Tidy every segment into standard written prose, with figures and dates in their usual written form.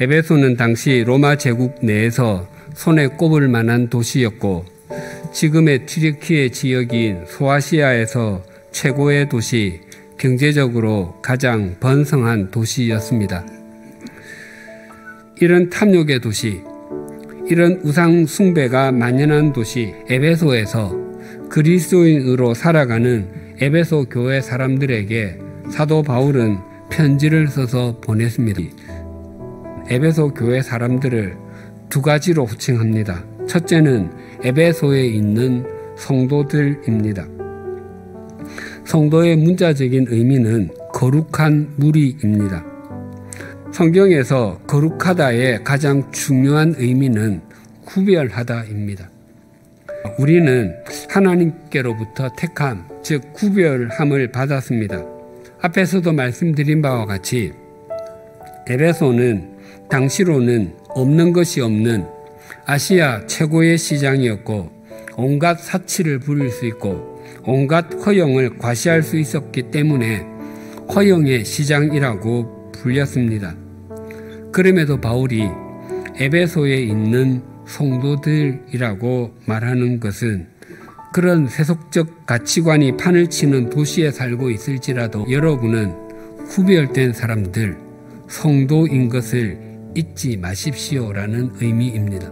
에베소는 당시 로마 제국 내에서 손에 꼽을 만한 도시였고 지금의 튀르키예 지역인 소아시아에서 최고의 도시, 경제적으로 가장 번성한 도시였습니다. 이런 탐욕의 도시, 이런 우상 숭배가 만연한 도시 에베소에서 그리스도인으로 살아가는 에베소 교회 사람들에게 사도 바울은 편지를 써서 보냈습니다. 에베소 교회 사람들을 두 가지로 호칭합니다. 첫째는 에베소에 있는 성도들입니다. 성도의 문자적인 의미는 거룩한 무리입니다. 성경에서 거룩하다의 가장 중요한 의미는 구별하다입니다. 우리는 하나님께로부터 택함, 즉 구별함을 받았습니다. 앞에서도 말씀드린 바와 같이 에베소는 당시로는 없는 것이 없는 아시아 최고의 시장이었고 온갖 사치를 부릴 수 있고 온갖 허영을 과시할 수 있었기 때문에 허영의 시장이라고 불렸습니다. 그럼에도 바울이 에베소에 있는 성도들이라고 말하는 것은 그런 세속적 가치관이 판을 치는 도시에 살고 있을지라도 여러분은 구별된 사람들, 성도인 것을 잊지 마십시오라는 의미입니다.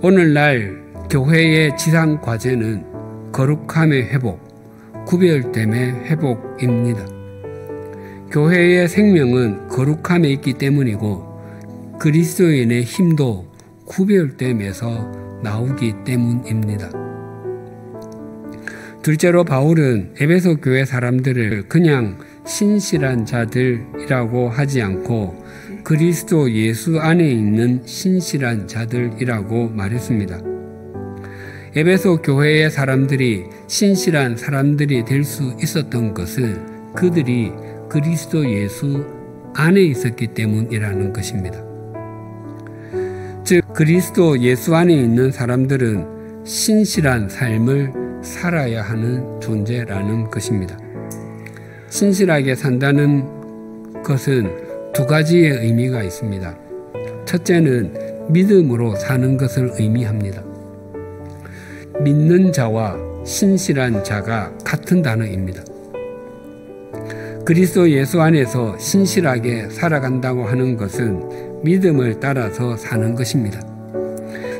오늘날 교회의 지상 과제는 거룩함의 회복, 구별됨의 회복입니다. 교회의 생명은 거룩함에 있기 때문이고 그리스도인의 힘도 구별됨에서 나오기 때문입니다. 둘째로 바울은 에베소 교회 사람들을 그냥 신실한 자들이라고 하지 않고 그리스도 예수 안에 있는 신실한 자들이라고 말했습니다. 에베소 교회의 사람들이 신실한 사람들이 될 수 있었던 것은 그들이 그리스도 예수 안에 있었기 때문이라는 것입니다. 즉 그리스도 예수 안에 있는 사람들은 신실한 삶을 살아야 하는 존재라는 것입니다. 신실하게 산다는 것은 두 가지의 의미가 있습니다. 첫째는 믿음으로 사는 것을 의미합니다. 믿는 자와 신실한 자가 같은 단어입니다. 그리스도 예수 안에서 신실하게 살아간다고 하는 것은 믿음을 따라서 사는 것입니다.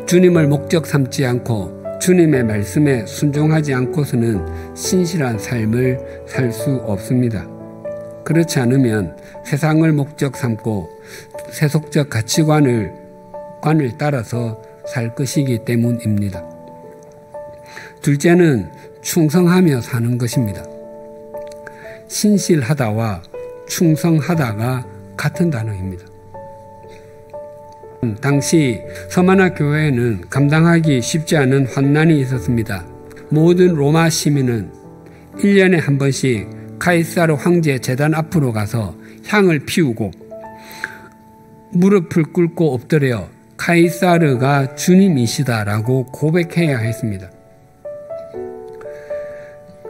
주님을 목적 삼지 않고 주님의 말씀에 순종하지 않고서는 신실한 삶을 살 수 없습니다. 그렇지 않으면 세상을 목적 삼고 세속적 가치관을 따라서 살 것이기 때문입니다. 둘째는 충성하며 사는 것입니다. 신실하다와 충성하다가 같은 단어입니다. 당시 서마나 교회에는 감당하기 쉽지 않은 환난이 있었습니다. 모든 로마 시민은 1년에 한 번씩 카이사르 황제 제단 앞으로 가서 향을 피우고 무릎을 꿇고 엎드려 카이사르가 주님이시다라고 고백해야 했습니다.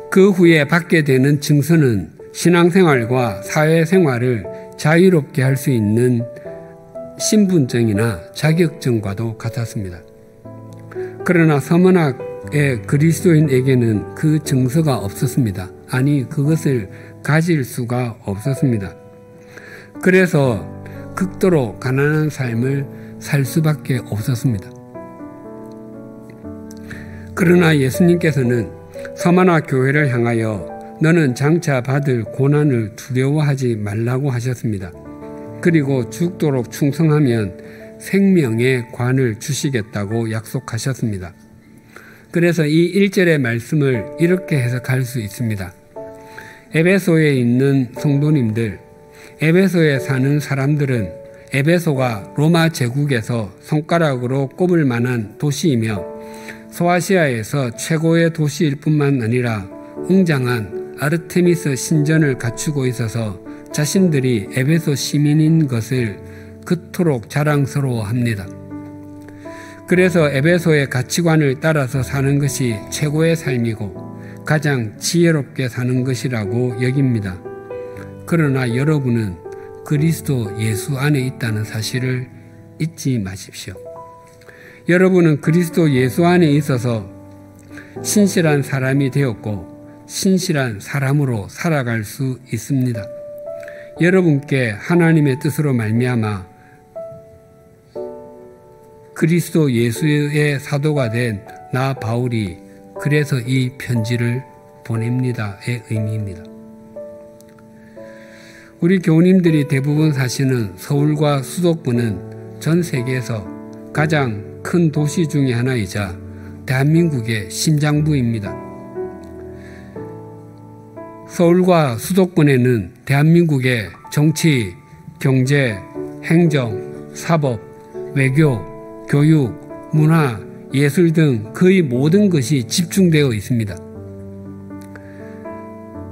그 후에 받게 되는 증서는 신앙생활과 사회생활을 자유롭게 할 수 있는 신분증이나 자격증과도 같았습니다. 그러나 서머나의 그리스도인에게는 그 증서가 없었습니다. 아니, 그것을 가질 수가 없었습니다. 그래서 극도로 가난한 삶을 살 수밖에 없었습니다. 그러나 예수님께서는 서마나 교회를 향하여 너는 장차 받을 고난을 두려워하지 말라고 하셨습니다. 그리고 죽도록 충성하면 생명의 관을 주시겠다고 약속하셨습니다. 그래서 이 1절의 말씀을 이렇게 해석할 수 있습니다. 에베소에 있는 성도님들, 에베소에 사는 사람들은 에베소가 로마 제국에서 손가락으로 꼽을 만한 도시이며 소아시아에서 최고의 도시일 뿐만 아니라 웅장한 아르테미스 신전을 갖추고 있어서 자신들이 에베소 시민인 것을 그토록 자랑스러워합니다. 그래서 에베소의 가치관을 따라서 사는 것이 최고의 삶이고 가장 지혜롭게 사는 것이라고 여깁니다. 그러나 여러분은 그리스도 예수 안에 있다는 사실을 잊지 마십시오. 여러분은 그리스도 예수 안에 있어서 신실한 사람이 되었고 신실한 사람으로 살아갈 수 있습니다. 여러분께 하나님의 뜻으로 말미암아 그리스도 예수의 사도가 된 나 바울이 그래서 이 편지를 보냅니다의 의미입니다. 우리 교우님들이 대부분 사시는 서울과 수도권은 전 세계에서 가장 큰 도시 중의 하나이자 대한민국의 심장부입니다. 서울과 수도권에는 대한민국의 정치, 경제, 행정, 사법, 외교, 교육, 문화, 예술 등 거의 모든 것이 집중되어 있습니다.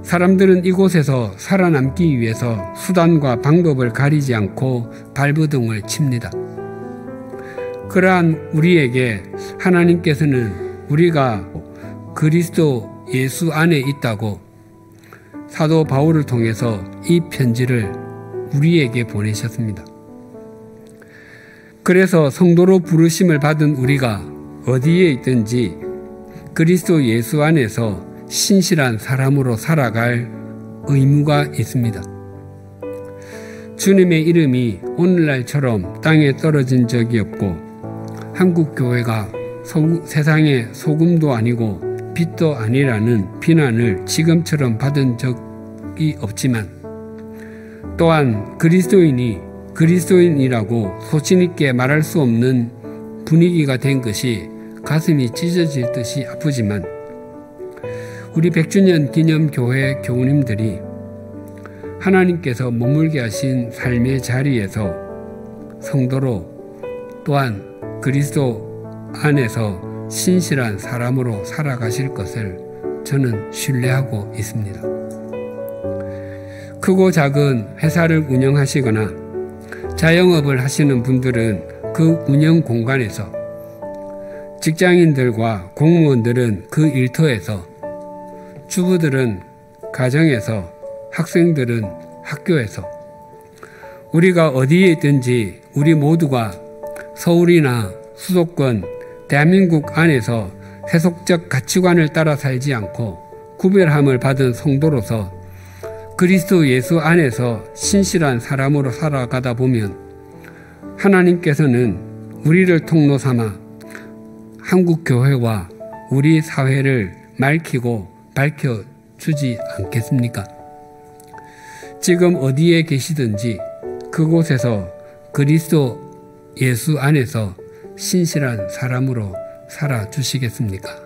사람들은 이곳에서 살아남기 위해서 수단과 방법을 가리지 않고 발버둥을 칩니다. 그러한 우리에게 하나님께서는 우리가 그리스도 예수 안에 있다고 사도 바울을 통해서 이 편지를 우리에게 보내셨습니다. 그래서 성도로 부르심을 받은 우리가 어디에 있든지 그리스도 예수 안에서 신실한 사람으로 살아갈 의무가 있습니다. 주님의 이름이 오늘날처럼 땅에 떨어진 적이 없고 한국교회가 세상의 소금도 아니고 빛도 아니라는 비난을 지금처럼 받은 적이 없지만 또한 그리스도인이라고 소신있게 말할 수 없는 분위기가 된 것이 가슴이 찢어질 듯이 아프지만 우리 100주년 기념교회 교우님들이 하나님께서 머물게 하신 삶의 자리에서 성도로 또한 그리스도 안에서 신실한 사람으로 살아가실 것을 저는 신뢰하고 있습니다. 크고 작은 회사를 운영하시거나 자영업을 하시는 분들은 그 운영 공간에서, 직장인들과 공무원들은 그 일터에서, 주부들은 가정에서, 학생들은 학교에서, 우리가 어디에 있든지 우리 모두가 서울이나 수도권, 대한민국 안에서 세속적 가치관을 따라 살지 않고 구별함을 받은 성도로서 그리스도 예수 안에서 신실한 사람으로 살아가다 보면 하나님께서는 우리를 통로 삼아 한국교회와 우리 사회를 맑히고 밝혀주지 않겠습니까? 지금 어디에 계시든지 그곳에서 그리스도 예수 안에서 신실한 사람으로 살아주시겠습니까?